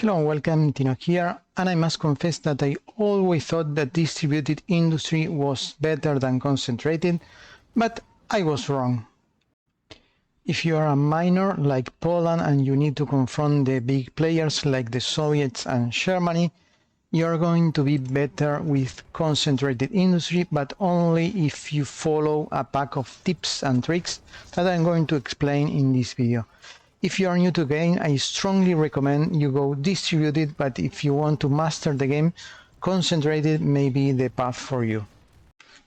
Hello and welcome, Tino here, and I must confess that I always thought that distributed industry was better than concentrated, but I was wrong. If you are a minor like Poland and you need to confront the big players like the Soviets and Germany, you are going to be better with concentrated industry, but only if you follow a pack of tips and tricks that I'm going to explain in this video. If you are new to the game, I strongly recommend you go distributed, but if you want to master the game, concentrated may be the path for you.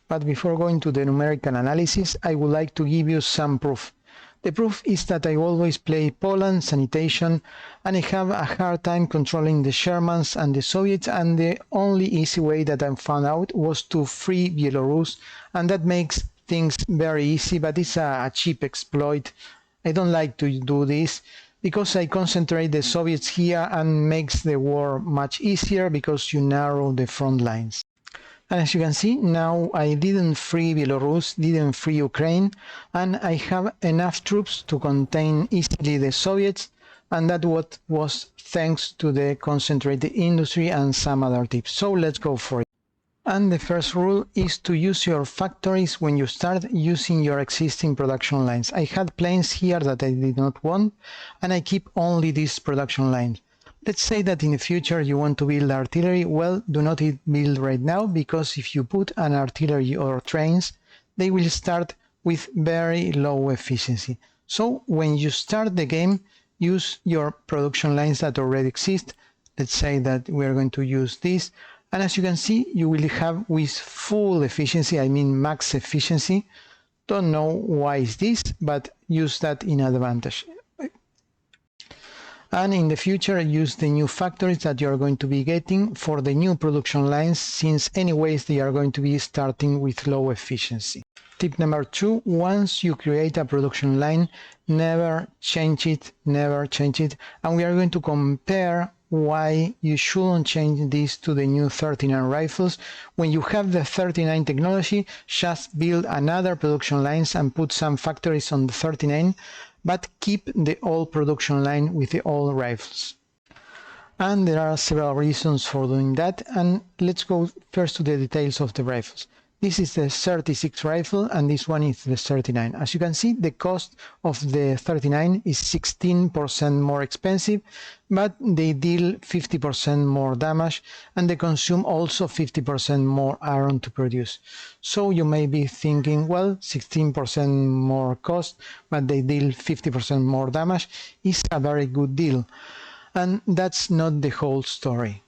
But before going to the numerical analysis, I would like to give you some proof. The proof is that I always play Poland, sanitation, and I have a hard time controlling the Germans and the Soviets, and the only easy way that I found out was to free Belarus, and that makes things very easy, but it's a cheap exploit. I don't like to do this because I concentrate the Soviets here and makes the war much easier because you narrow the front lines. And as you can see, now I didn't free Belarus, didn't free Ukraine, and I have enough troops to contain easily the Soviets, and that was thanks to the concentrated industry and some other tips. So let's go for it. And the first rule is to use your factories when you start using your existing production lines. I had planes here that I did not want, and I keep only these production lines. Let's say that in the future you want to build artillery. Well, do not build right now, because if you put an artillery or trains, they will start with very low efficiency. So when you start the game, use your production lines that already exist. Let's say that we are going to use this. And as you can see, you will have with full efficiency, I mean max efficiency. Don't know why is this, but use that in advantage. And in the future, use the new factories that you are going to be getting for the new production lines, since anyways they are going to be starting with low efficiency. Tip number 2, once you create a production line, never change it, and we are going to compare why you shouldn't change this to the new 39 rifles. When you have the 39 technology, just build another production lines and put some factories on the 39, but keep the old production line with the old rifles. And there are several reasons for doing that, and let's go first to the details of the rifles. This is the 36 rifle and this one is the 39. As you can see, the cost of the 39 is 16% more expensive, but they deal 50% more damage and they consume also 50% more iron to produce. So you may be thinking, well, 16% more cost, but they deal 50% more damage is a very good deal. And that's not the whole story.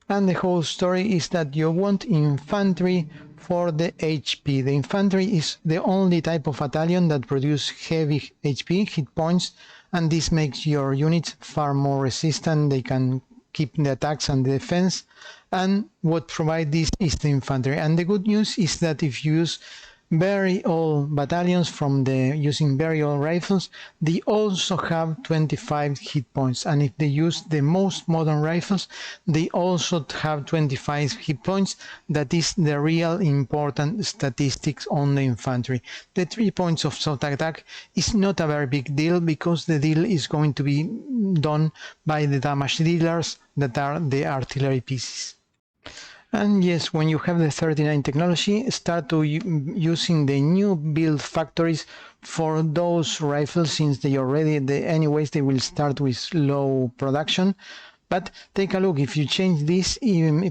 And the whole story is that you want infantry for the HP. The infantry is the only type of battalion that produce heavy HP, hit points, and this makes your units far more resistant. They can keep the attacks and the defense, and what provides this is the infantry. And the good news is that if you use very old battalions from using very old rifles, they also have 25 hit points, and if they use the most modern rifles, they also have 25 hit points. That is the real important statistics on the infantry. The 3 points of soft attack is not a very big deal, because the deal is going to be done by the damage dealers that are the artillery pieces. And yes, when you have the 39 technology, start to using the new build factories for those rifles, since they already, anyways, they will start with low production. But take a look, if you change this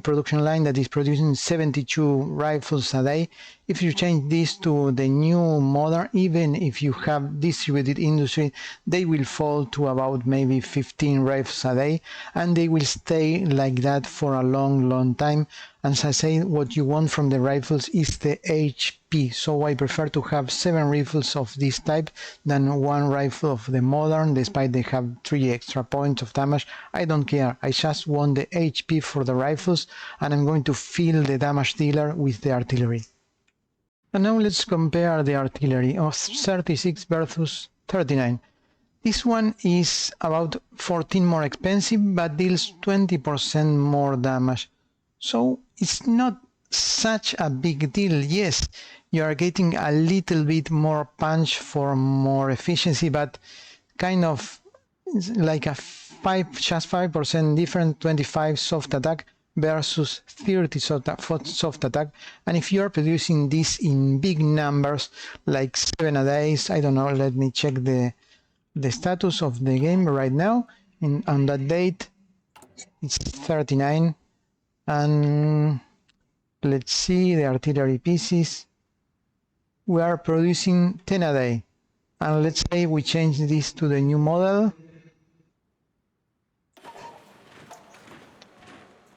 production line that is producing 72 rifles a day, if you change this to the new modern, even if you have distributed industry, they will fall to about maybe 15 rifles a day, and they will stay like that for a long time. As I say, what you want from the rifles is the HP, so I prefer to have 7 rifles of this type than 1 rifle of the modern, despite they have 3 extra points of damage. I don't care, I just want the HP for the rifles, and I'm going to fill the damage dealer with the artillery. And now let's compare the artillery of 36 versus 39. This one is about 14 more expensive, but deals 20% more damage. So it's not such a big deal. Yes, you are getting a little bit more punch for more efficiency, but kind of like a just 5% different, 25 soft attack versus 30 soft attack. And if you're producing this in big numbers, like 7 a day, I don't know, let me check the status of the game right now. On that date, it's 39. And let's see the artillery pieces. We are producing 10 a day. And let's say we change this to the new model.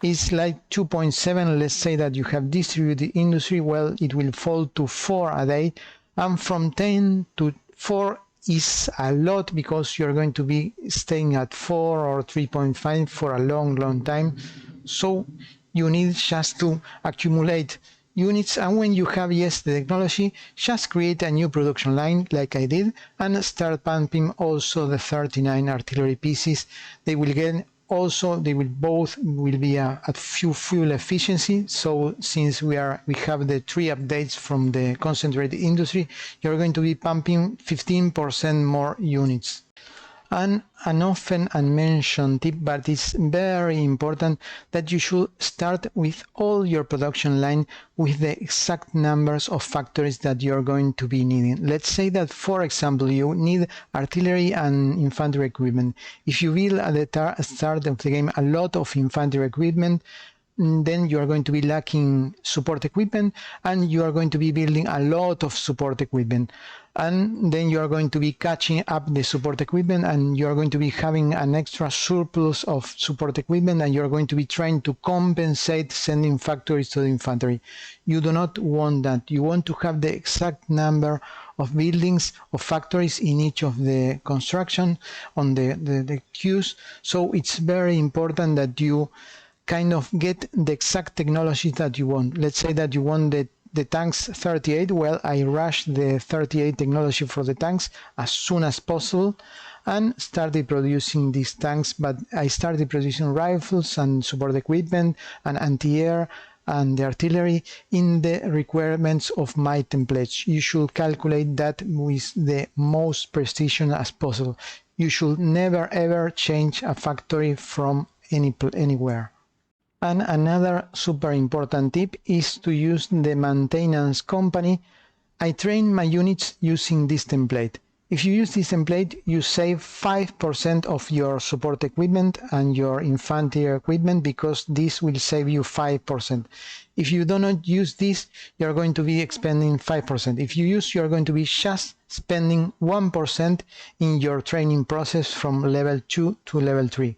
It's like 2.7. Let's say that you have distributed industry. Well, it will fall to 4 a day. And from 10 to 4 is a lot, because you're going to be staying at 4 or 3.5 for a long time. So you need just to accumulate units, and when you have the technology, just create a new production line like I did and start pumping also the 39 artillery pieces. They will get also, they will both be at fuel efficiency. So since we have the 3 updates from the concentrated industry, you're going to be pumping 15% more units. And an often unmentioned tip, but it's very important, that you should start with all your production line with the exact numbers of factories that you're going to be needing. Let's say that, for example, you need artillery and infantry equipment. If you build at the start of the game a lot of infantry equipment, then you are going to be lacking support equipment, and you are going to be building a lot of support equipment. And then you are going to be catching up the support equipment, and you are going to be having an extra surplus of support equipment, and you are going to be trying to compensate sending factories to the infantry. You do not want that. You want to have the exact number of buildings, of factories in each of the construction on the queues. So it's very important that you kind of get the exact technology that you want. Let's say that you want the tanks 38. Well, I rush the 38 technology for the tanks as soon as possible and started producing these tanks, but I started producing rifles and support equipment and anti-air and the artillery in the requirements of my templates. You should calculate that with the most precision as possible. You should never ever change a factory from anywhere. And another super important tip is to use the maintenance company. I train my units using this template. If you use this template, you save 5% of your support equipment and your infantry equipment, because this will save you 5%. If you do not use this, you're going to be expending 5%. If you use, you're going to be just spending 1% in your training process from level 2 to level 3.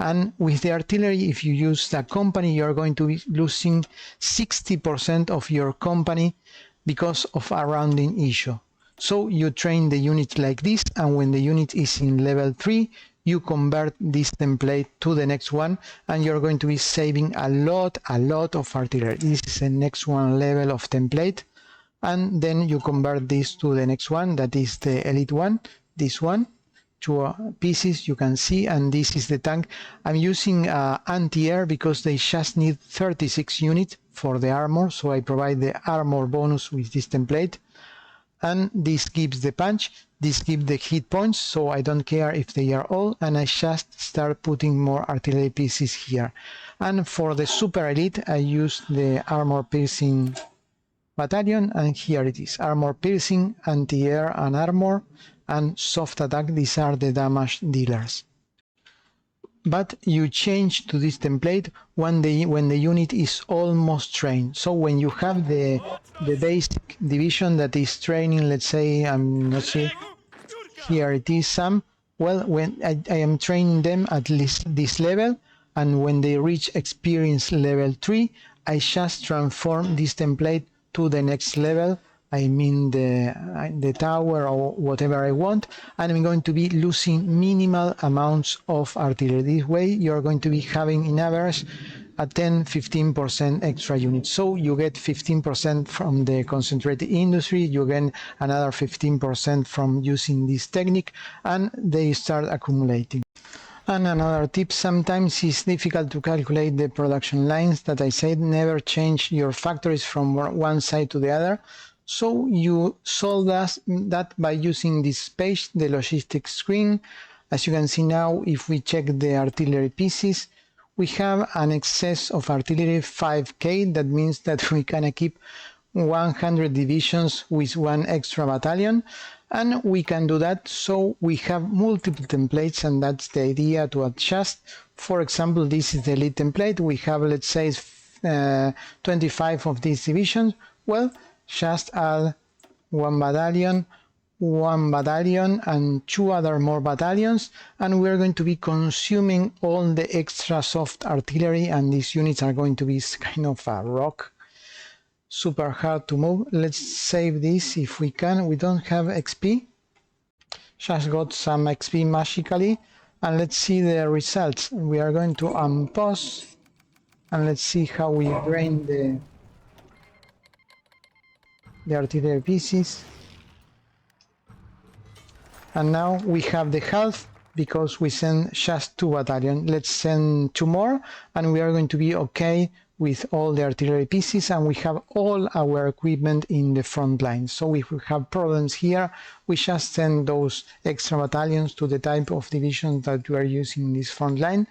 And with the artillery, if you use the company, you're going to be losing 60% of your company because of a rounding issue. So you train the unit like this, and when the unit is in level 3, you convert this template to the next one, and you're going to be saving a lot of artillery. This is the next one level of template, and then you convert this to the next one, that is the elite one, this one. 2 pieces you can see, and this is the tank. I'm using anti-air because they just need 36 units for the armor, so I provide the armor bonus with this template, and this gives the punch, this gives the hit points, so I don't care if they are all, and I just start putting more artillery pieces here. And for the super elite, I use the armor piercing battalion, and here it is, armor piercing, anti-air and armor, and soft attack. These are the damage dealers. But you change to this template when the unit is almost trained. So when you have the basic division that is training, let's say, I'm not sure, here it is some, well, when I am training them at least this level, and when they reach experience level 3, I just transform this template to the next level. I mean the tower or whatever I want, and I'm going to be losing minimal amounts of artillery. This way you're going to be having in average a 10-15% extra units. So you get 15% from the concentrated industry, you get another 15% from using this technique, and they start accumulating. And another tip, sometimes it's difficult to calculate the production lines. That I said, never change your factories from one side to the other. So you solve that by using this page, the logistics screen, As you can see now, if we check the artillery pieces, we have an excess of artillery 5k. That means that we can equip 100 divisions with one extra battalion, and we can do that so we have multiple templates, and that's the idea, to adjust. For example, this is the elite template. We have, let's say, 25 of these divisions. Well, just add one battalion, and two other more battalions, and we're going to be consuming all the extra soft artillery, and these units are going to be kind of a rock, super hard to move. Let's save this if we can. We don't have XP, just got some XP magically, and let's see the results. We are going to unpause, and let's see how we drain the artillery pieces. And now we have the half because we send just 2 battalions. Let's send 2 more, and we are going to be okay with all the artillery pieces, and we have all our equipment in the front line. So if we have problems here, we just send those extra battalions to the type of divisions that we are using in this front line,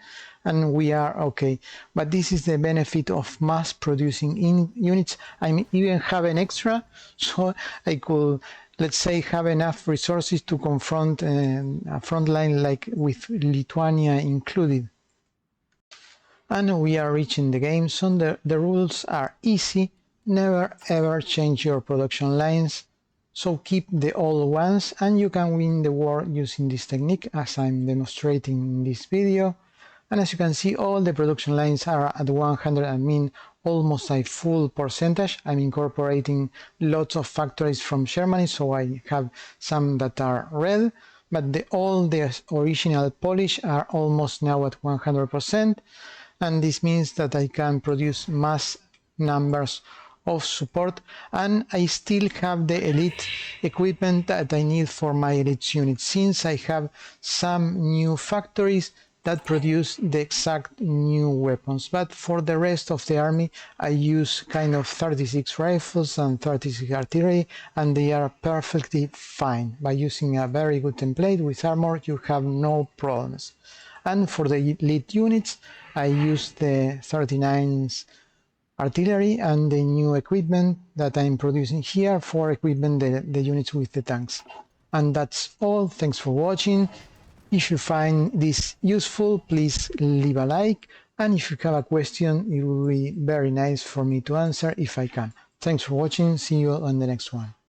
and we are okay. But this is the benefit of mass producing in units. I even have an extra, so I could, let's say, have enough resources to confront a front line like with Lithuania included. And we are reaching the game zone. The rules are easy. Never ever change your production lines, so keep the old ones, and you can win the war using this technique as I'm demonstrating in this video. And as you can see, all the production lines are at 100. I mean, almost a full percentage. I'm incorporating lots of factories from Germany, so I have some that are red, but all the original Polish are almost now at 100%, and this means that I can produce mass numbers of support, and I still have the elite equipment that I need for my elite units, since I have some new factories that produce the exact new weapons. But for the rest of the army, I use kind of 36 rifles and 36 artillery, and they are perfectly fine. By using a very good template with armor, you have no problems. And for the elite units, I use the 39s artillery and the new equipment that I'm producing here for equipment the units with the tanks. And that's all. Thanks for watching. If you find this useful, please leave a like, and if you have a question, it will be very nice for me to answer if I can. Thanks for watching. See you on the next one.